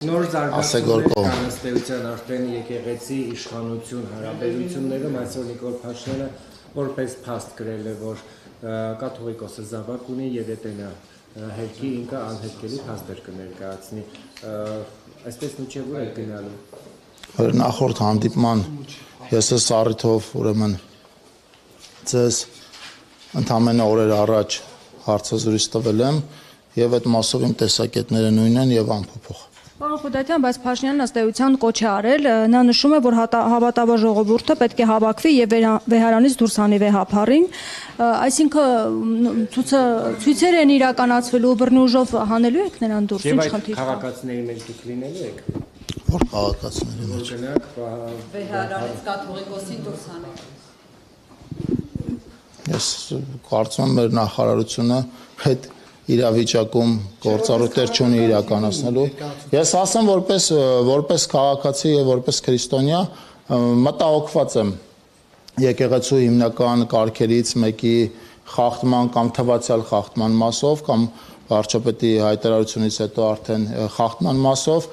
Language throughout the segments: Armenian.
Նոր զարգացումներ կան ըստ էության արդեն եկեղեցի իշխանություն հարաբերություններում այսօր Նիկոլ Փաշինյանը որպես փաստ գրել է, որ կաթողիկոսը զավակ ունի եւ եթե նա հերկի ինքը անհերկելի փաստեր կներկայացնի, այսպես ինչի որ է գնալու։ Նախորդ հանդիպման ես այս առիթով ուրեմն ձեզ ընդամենը օրեր առաջ հարցազրույց տվել եմ եւ այդ մասով իմ տեսակետները նույնն են եւ անփոփոխ։ Պարոն Խուդատյան, բայց Փաշինյանն ըստ էության կոչ է արել, նա նշում է, որ հավատավոր ժողովուրդը պետք է հավաքվի եւ վեհարանից դուրս հանի վեհափառին, այսինքն ցույցեր են իրականացվելու, բռնի ուժով հանելու եք նրան դուրս, ինչ խնդիր կա։ Եվ քաղաքացիների մեջ դուք լինելու եք։ Որ քաղաքացիների մեջ։ Վեհարանից կաթողիկոսին դուրս հանեք։ Ես կարծում եմ մեր նախարարությունը այդ իրավիճակում գործառույթներ չունի իրականացնելու։ Ես ասեմ որպես քաղաքացի եւ որպես քրիստոնյա մտահոգված եմ եկեղեցու հիմնական կարգերից մեկի խախտման կամ թվացial խախտման մասով կամ վարչապետի հայտարարությունից հետո արդեն խախտման մասով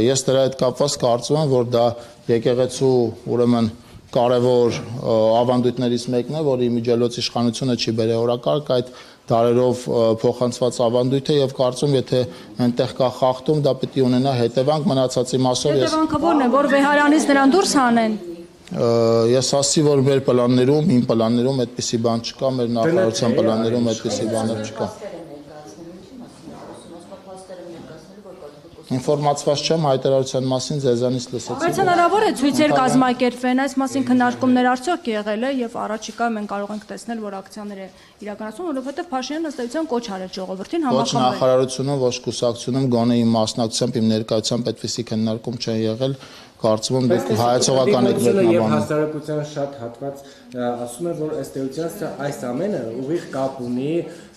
ես դրա հետ կապված կարծում եմ որ դա եկեղեցու ուրեմն կարևոր ավանդույթներից մեկն է, որի միջելոց իշխանությունը չի բերել օրակարգ այդ դարերով փոխանցված ավանդույթ է եւ կարծում եթե այնտեղ կա խախտում, դա պետք է ունենա հետևանք մնացածի մասով։ Հետևանքը ո՞րն է, որ վեհարանից նրան դուրս հանեն։ Ես ասի որ մեր պլաններում, իմ պլաններում այդպիսի բան չկա, մեր նախարարության պլաններում այդպիսի բաներ չկա։ Ինֆորմացված չեմ հայտարարության մասին ձեզանից լսեցի։ Բայց հնարավոր է ցույցեր կազմակերպվեն, այս մասին քննարկումներ արդյոք եղել է եւ առաջիկա մենք կարող ենք տեսնել, որ ակցիաներ է իրականացվում, որովհետեւ Փաշինյանն ըստ էության կոչ արել ժողովրդին Ոչ համախմբվել։ նախարարությունում, ոչ կուսակցությունում գոնե իմ մասնակցությամբ, իմ ներկայությամբ այդպիսի քննարկում չեն եղել, կարծում եմ դուք հայացողական եք մեկնաբանում։ Եվ հասարակության շատ հատված ասում է, որ ըստ էության այս ամենը ուղիղ կապ ունի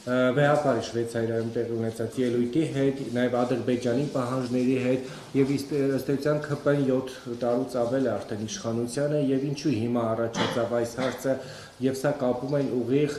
վեհապարի Շվեյցարիայում տեղի ունեցած ելույթի հետ, նաև Ադրբեջանի պահանջների հետ եւ ըստ էության ԿՊ-ն 7 տարուց ավել է արդեն իշխանությանը եւ ինչու հիմա առաջացավ այս հարցը եւ սա կապում են ուղիղ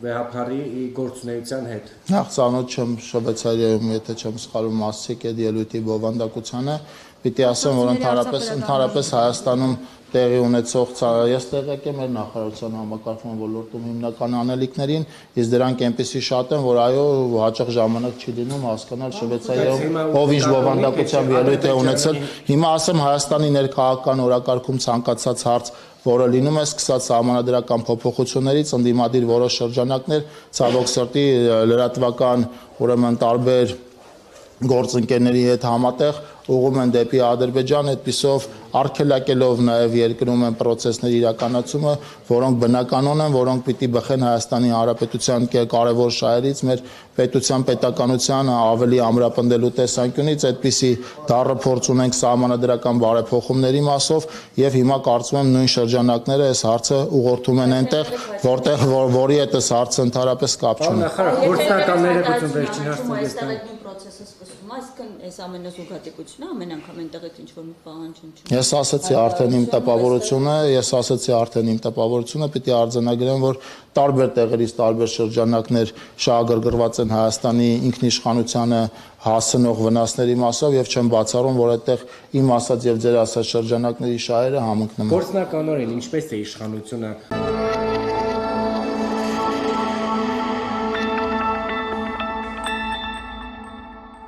վեհապարի գործունեության հետ։ Նախ ծանոթ չեմ Շվեյցարիայում, եթե չեմ սխալվում, մասիկ այդ ելույթի բովանդակությանը, պիտի ասեմ, որ ընդհանրապես Հայաստանում տեղի ունեցող ես տեղյակ եմ մեր նախարարության համակարգման ոլորտում հիմնական անելիքներին, իսկ դրանք այնպեսի շատ են, որ այո, հաճախ ժամանակ չի լինում հասկանալ Շվեյցարիայում ով ինչ բովանդակությամբ ելույթ է ունեցել։ Հիմա ասեմ Հայաստանի ներքաղաքական օրակարգում ցանկացած հարց, որը լինում է սկսած սահմանադրական փոփոխություններից, ընդդիմադիր որոշ շրջանակներ, ցավոք սրտի լրատվական ուրեմն տարբեր գործընկերների հետ համատեղ ուղղում են դեպի Ադրբեջան, այդպիսով արգելակելով նաև երկրում են process-ներ իրականացումը, որոնք բնականon են, որոնք պիտի բխեն Հայաստանի Հանրապետության կարևոր շահերից, մեր պետության պետականության ավելի ամրապնդելու տեսանկյունից, այդպիսի դառը փորձ ունենք սահմանադրական բարեփոխումների մասով եւ հիմա կարծում եմ նույն շրջանակները այս հարցը ուղղորդում են այնտեղ, որտեղ որի հետ այս հարցը ընդհանրապես կապ չունի։ Գործնականները գուցե վերջին հարցը Այսինքն այս ամենը զուգադիպությունն ամեն անգամ այնտեղից ինչ որ մի պահանջ ինչ։ Ես ասացի արդեն իմ տպավորությունը, պիտի արձանագրեմ, որ տարբեր տեղերից տարբեր շրջանակներ շահագրգռված են Հայաստանի ինքնիշխանությանը հասնող վնասների մասով եւ չեմ բացառում, որ այդտեղ իմ ասած եւ ձեր ասած շրջանակների շահերը համընկնում են։ Գործնականորեն ինչպես է իշխանությունը